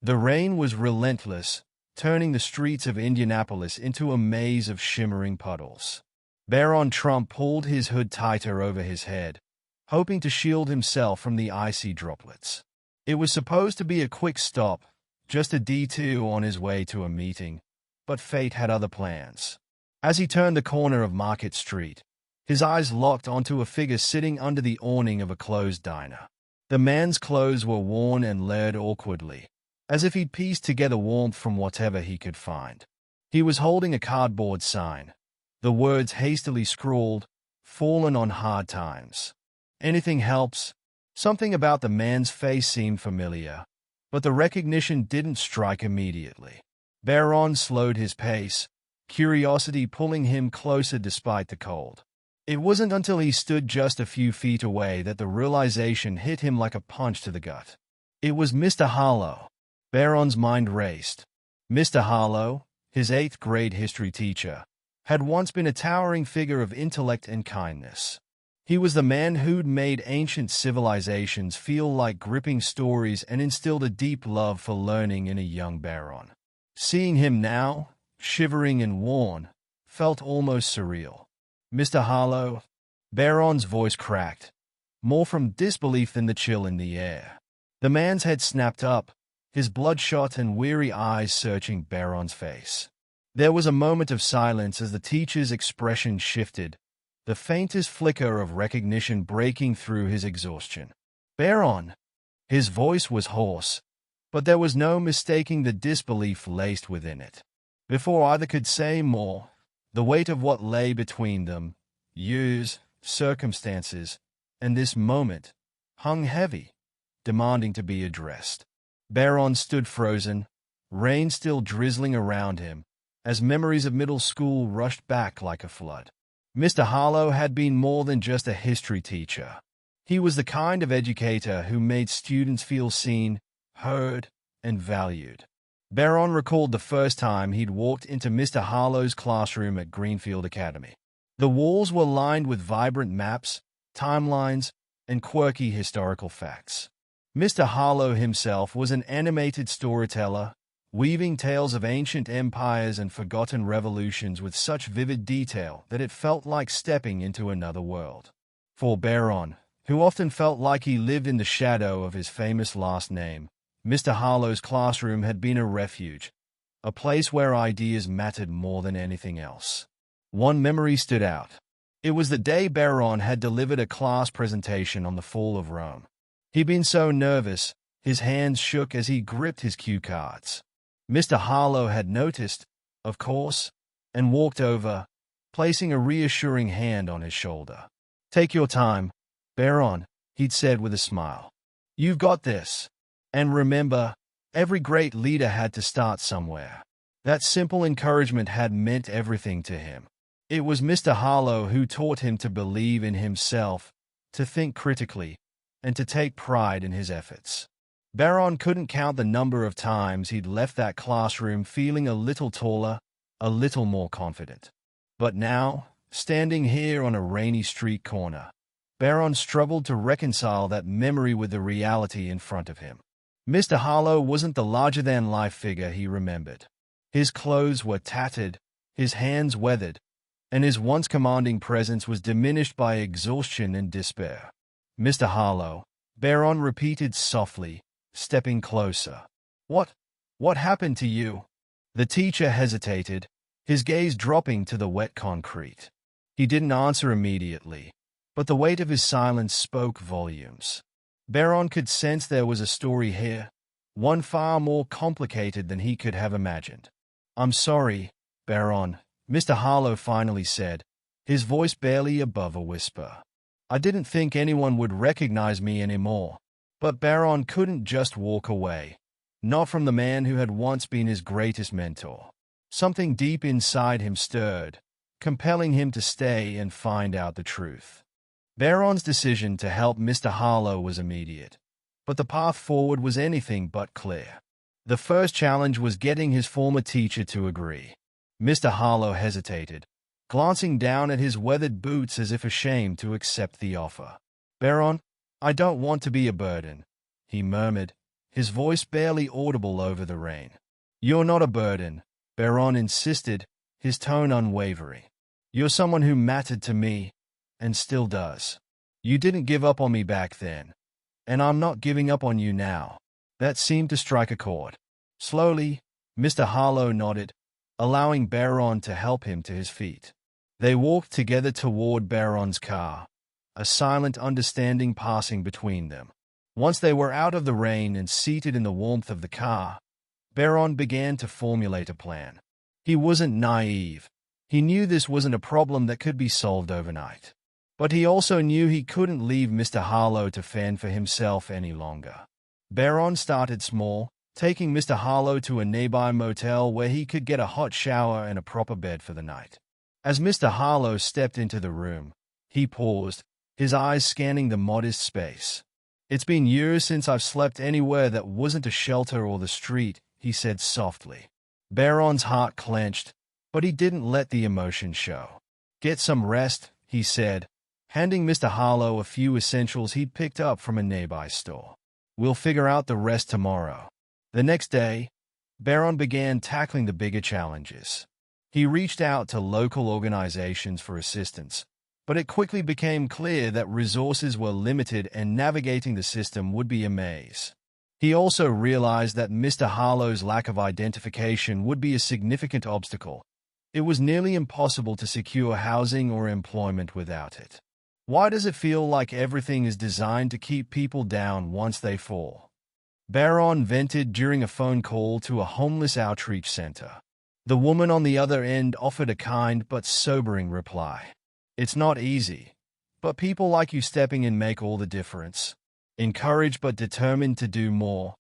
The rain was relentless, turning the streets of Indianapolis into a maze of shimmering puddles. Barron Trump pulled his hood tighter over his head, hoping to shield himself from the icy droplets. It was supposed to be a quick stop, just a detour on his way to a meeting, but fate had other plans. As he turned the corner of Market Street, his eyes locked onto a figure sitting under the awning of a closed diner. The man's clothes were worn and layered awkwardly, as if he'd pieced together warmth from whatever he could find. He was holding a cardboard sign, the words hastily scrawled, "Fallen on hard times. Anything helps." Something about the man's face seemed familiar, but the recognition didn't strike immediately. Barron slowed his pace, curiosity pulling him closer despite the cold. It wasn't until he stood just a few feet away that the realization hit him like a punch to the gut. It was Mr. Harlow. Barron's mind raced. Mr. Harlow, his 8th-grade history teacher, had once been a towering figure of intellect and kindness. He was the man who'd made ancient civilizations feel like gripping stories and instilled a deep love for learning in a young Barron. Seeing him now, shivering and worn, felt almost surreal. "Mr. Harlow," Barron's voice cracked, more from disbelief than the chill in the air. The man's head snapped up, his bloodshot and weary eyes searching Barron's face. There was a moment of silence as the teacher's expression shifted, the faintest flicker of recognition breaking through his exhaustion. "Barron!" His voice was hoarse, but there was no mistaking the disbelief laced within it. Before either could say more, the weight of what lay between them, years, circumstances, and this moment, hung heavy, demanding to be addressed. Barron stood frozen, rain still drizzling around him, as memories of middle school rushed back like a flood. Mr. Harlow had been more than just a history teacher. He was the kind of educator who made students feel seen, heard, and valued. Barron recalled the first time he'd walked into Mr. Harlow's classroom at Greenfield Academy. The walls were lined with vibrant maps, timelines, and quirky historical facts. Mr. Harlow himself was an animated storyteller, weaving tales of ancient empires and forgotten revolutions with such vivid detail that it felt like stepping into another world. For Barron, who often felt like he lived in the shadow of his famous last name, Mr. Harlow's classroom had been a refuge, a place where ideas mattered more than anything else. One memory stood out. It was the day Barron had delivered a class presentation on the fall of Rome. He'd been so nervous, his hands shook as he gripped his cue cards. Mr. Harlow had noticed, of course, and walked over, placing a reassuring hand on his shoulder. "Take your time, Barron," he'd said with a smile. "You've got this. And remember, every great leader had to start somewhere." That simple encouragement had meant everything to him. It was Mr. Harlow who taught him to believe in himself, to think critically, and to take pride in his efforts. Barron couldn't count the number of times he'd left that classroom feeling a little taller, a little more confident. But now, standing here on a rainy street corner, Barron struggled to reconcile that memory with the reality in front of him. Mr. Harlow wasn't the larger-than-life figure he remembered. His clothes were tattered, his hands weathered, and his once commanding presence was diminished by exhaustion and despair. "Mr. Harlow," Barron repeated softly, stepping closer. What happened to you?" The teacher hesitated, his gaze dropping to the wet concrete. He didn't answer immediately, but the weight of his silence spoke volumes. Barron could sense there was a story here, one far more complicated than he could have imagined. "I'm sorry, Barron," Mr. Harlow finally said, his voice barely above a whisper. "I didn't think anyone would recognize me anymore." But Barron couldn't just walk away, not from the man who had once been his greatest mentor. Something deep inside him stirred, compelling him to stay and find out the truth. Barron's decision to help Mr. Harlow was immediate, but the path forward was anything but clear. The first challenge was getting his former teacher to agree. Mr. Harlow hesitated, glancing down at his weathered boots as if ashamed to accept the offer. "Barron, I don't want to be a burden," he murmured, his voice barely audible over the rain. "You're not a burden," Barron insisted, his tone unwavering. "You're someone who mattered to me, and still does. You didn't give up on me back then, and I'm not giving up on you now." That seemed to strike a chord. Slowly, Mr. Harlow nodded, allowing Barron to help him to his feet. They walked together toward Barron's car, a silent understanding passing between them. Once they were out of the rain and seated in the warmth of the car, Barron began to formulate a plan. He wasn't naive. He knew this wasn't a problem that could be solved overnight. But he also knew he couldn't leave Mr. Harlow to fend for himself any longer. Barron started small, taking Mr. Harlow to a nearby motel where he could get a hot shower and a proper bed for the night. As Mr. Harlow stepped into the room, he paused, his eyes scanning the modest space. "It's been years since I've slept anywhere that wasn't a shelter or the street," he said softly. Barron's heart clenched, but he didn't let the emotion show. "Get some rest," he said, handing Mr. Harlow a few essentials he'd picked up from a nearby store. "We'll figure out the rest tomorrow." The next day, Barron began tackling the bigger challenges. He reached out to local organizations for assistance, but it quickly became clear that resources were limited and navigating the system would be a maze. He also realized that Mr. Harlow's lack of identification would be a significant obstacle. It was nearly impossible to secure housing or employment without it. Why does it feel like everything is designed to keep people down once they fall? Barron vented during a phone call to a homeless outreach center. The woman on the other end offered a kind but sobering reply. "It's not easy, but people like you stepping in make all the difference." Encouraged but determined to do more,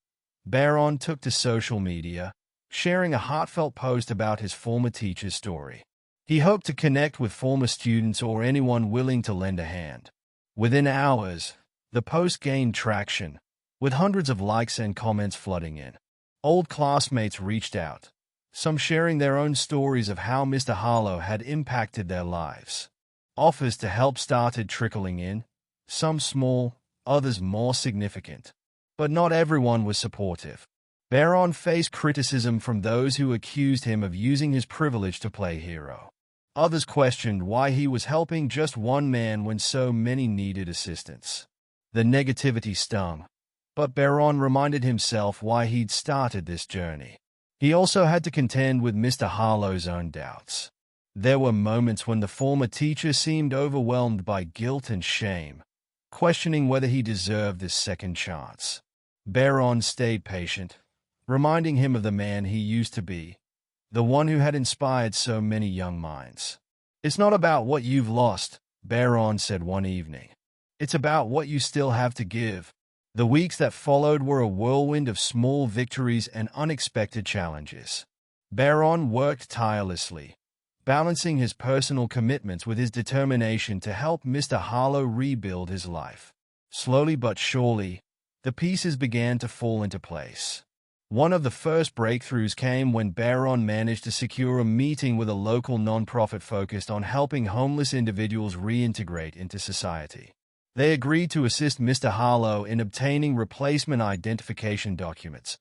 Barron took to social media, sharing a heartfelt post about his former teacher's story. He hoped to connect with former students or anyone willing to lend a hand. Within hours, the post gained traction, with hundreds of likes and comments flooding in. Old classmates reached out, some sharing their own stories of how Mr. Harlow had impacted their lives. Offers to help started trickling in, some small, others more significant. But not everyone was supportive. Barron faced criticism from those who accused him of using his privilege to play hero. Others questioned why he was helping just one man when so many needed assistance. The negativity stung, but Barron reminded himself why he'd started this journey. He also had to contend with Mr. Harlow's own doubts. There were moments when the former teacher seemed overwhelmed by guilt and shame, questioning whether he deserved this second chance. Barron stayed patient, reminding him of the man he used to be, the one who had inspired so many young minds. "It's not about what you've lost," Barron said one evening. "It's about what you still have to give." The weeks that followed were a whirlwind of small victories and unexpected challenges. Barron worked tirelessly, balancing his personal commitments with his determination to help Mr. Harlow rebuild his life. Slowly but surely, the pieces began to fall into place. One of the first breakthroughs came when Barron managed to secure a meeting with a local nonprofit focused on helping homeless individuals reintegrate into society. They agreed to assist Mr. Harlow in obtaining replacement identification documents,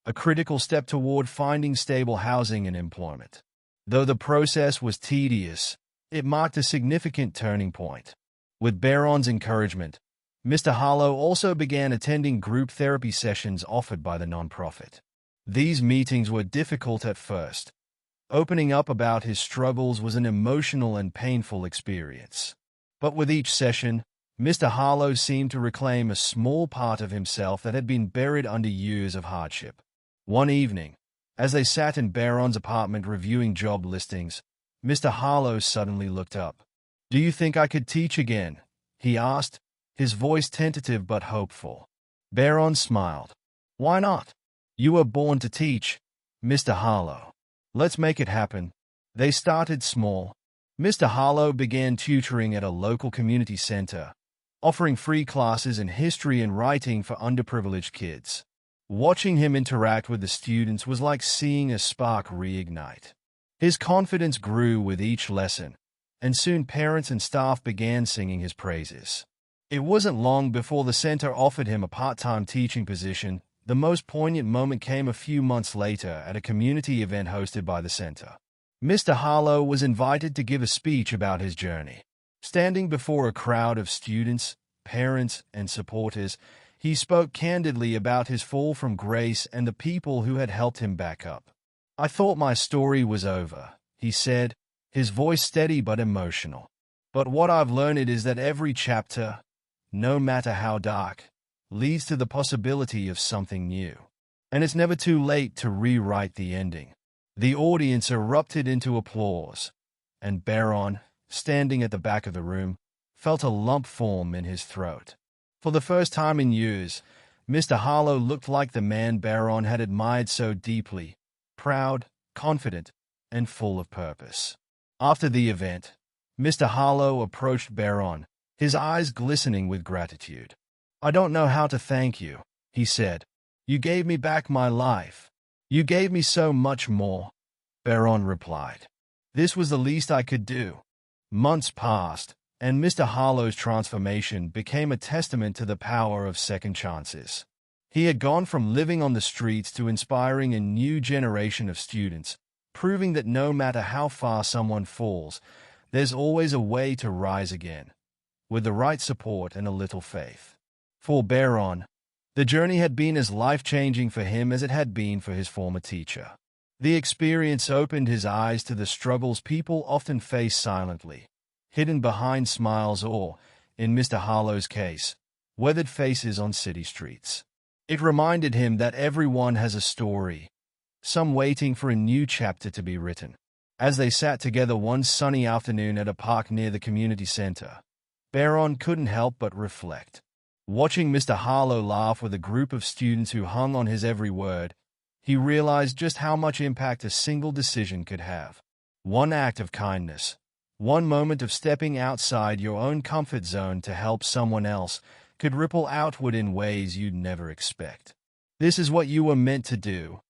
a critical step toward finding stable housing and employment. Though the process was tedious, it marked a significant turning point. With Barron's encouragement, Mr. Harlow also began attending group therapy sessions offered by the nonprofit. These meetings were difficult at first. Opening up about his struggles was an emotional and painful experience. But with each session, Mr. Harlow seemed to reclaim a small part of himself that had been buried under years of hardship. One evening, as they sat in Barron's apartment reviewing job listings, Mr. Harlow suddenly looked up. "Do you think I could teach again?" he asked, his voice tentative but hopeful. Barron smiled. "Why not? You were born to teach, Mr. Harlow. Let's make it happen." They started small. Mr. Harlow began tutoring at a local community center, offering free classes in history and writing for underprivileged kids. Watching him interact with the students was like seeing a spark reignite. His confidence grew with each lesson, and soon parents and staff began singing his praises. It wasn't long before the center offered him a part-time teaching position, The most poignant moment came a few months later at a community event hosted by the center. Mr. Harlow was invited to give a speech about his journey. Standing before a crowd of students, parents, and supporters, he spoke candidly about his fall from grace and the people who had helped him back up. "I thought my story was over," he said, his voice steady but emotional. "But what I've learned is that every chapter, no matter how dark, leads to the possibility of something new. And it's never too late to rewrite the ending." The audience erupted into applause, and Barron, standing at the back of the room, felt a lump form in his throat. For the first time in years, Mr. Harlow looked like the man Barron had admired so deeply, proud, confident, and full of purpose. After the event, Mr. Harlow approached Barron, his eyes glistening with gratitude. "I don't know how to thank you," he said. "You gave me back my life. You gave me so much more," Barron replied. "This was the least I could do." Months passed, and Mr. Harlow's transformation became a testament to the power of second chances. He had gone from living on the streets to inspiring a new generation of students, proving that no matter how far someone falls, there's always a way to rise again, with the right support and a little faith. For Barron, the journey had been as life-changing for him as it had been for his former teacher. The experience opened his eyes to the struggles people often face silently, hidden behind smiles or, in Mr. Harlow's case, weathered faces on city streets. It reminded him that everyone has a story, some waiting for a new chapter to be written. As they sat together one sunny afternoon at a park near the community center, Barron couldn't help but reflect. Watching Mr. Harlow laugh with a group of students who hung on his every word, he realized just how much impact a single decision could have. One act of kindness, one moment of stepping outside your own comfort zone to help someone else, could ripple outward in ways you'd never expect. "This is what you were meant to do,"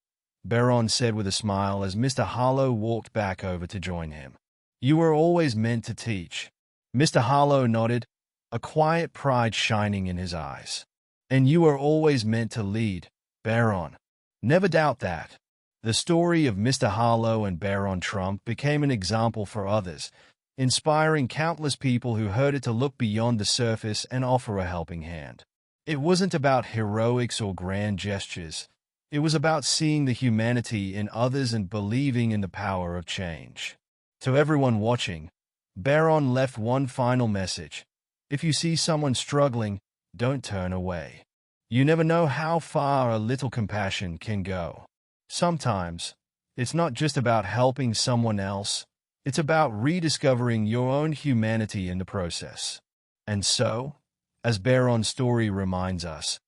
Barron said with a smile as Mr. Harlow walked back over to join him. "You were always meant to teach." Mr. Harlow nodded, a quiet pride shining in his eyes. "And you are always meant to lead, Barron. Never doubt that." The story of Mr. Harlow and Barron Trump became an example for others, inspiring countless people who heard it to look beyond the surface and offer a helping hand. It wasn't about heroics or grand gestures. It was about seeing the humanity in others and believing in the power of change. To everyone watching, Barron left one final message. If you see someone struggling, don't turn away. You never know how far a little compassion can go. Sometimes, it's not just about helping someone else, it's about rediscovering your own humanity in the process. And so, as Barron's story reminds us,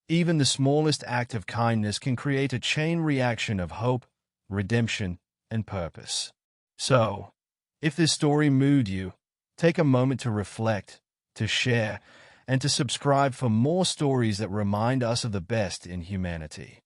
even the smallest act of kindness can create a chain reaction of hope, redemption, and purpose. So, if this story moved you, take a moment to reflect, to share, and to subscribe for more stories that remind us of the best in humanity.